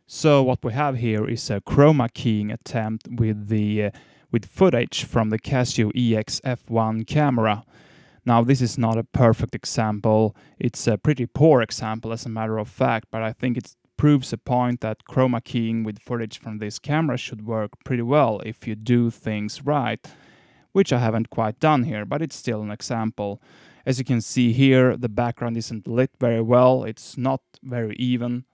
So what we have here is a chroma keying attempt with footage from the Casio EX-F1 camera. Now this is not a perfect example, it's a pretty poor example as a matter of fact, but I think it proves a point that chroma keying with footage from this camera should work pretty well if you do things right, which I haven't quite done here, but it's still an example. As you can see here, the background isn't lit very well, it's not very even,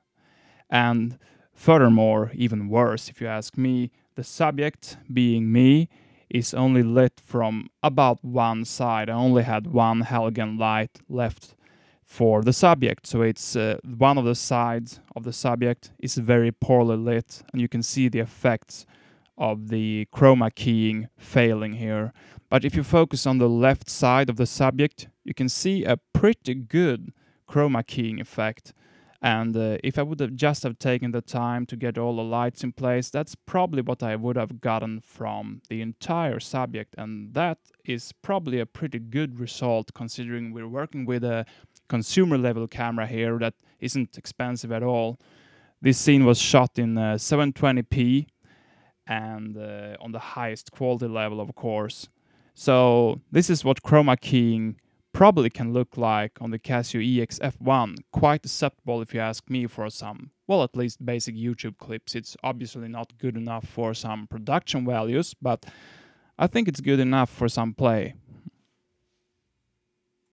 and furthermore, even worse if you ask me, the subject, being me, is only lit from about one side. I only had one halogen light left for the subject, so it's one of the sides of the subject is very poorly lit, and you can see the effects of the chroma keying failing here. But if you focus on the left side of the subject, you can see a pretty good chroma keying effect. And if I would have just have taken the time to get all the lights in place, that's probably what I would have gotten from the entire subject. And that is probably a pretty good result considering we're working with a consumer level camera here that isn't expensive at all. This scene was shot in 720p and on the highest quality level, of course. So this is what chroma keying probably can look like on the Casio EX-F1. Quite acceptable if you ask me for some, well, at least basic YouTube clips. It's obviously not good enough for some production values, but I think it's good enough for some play.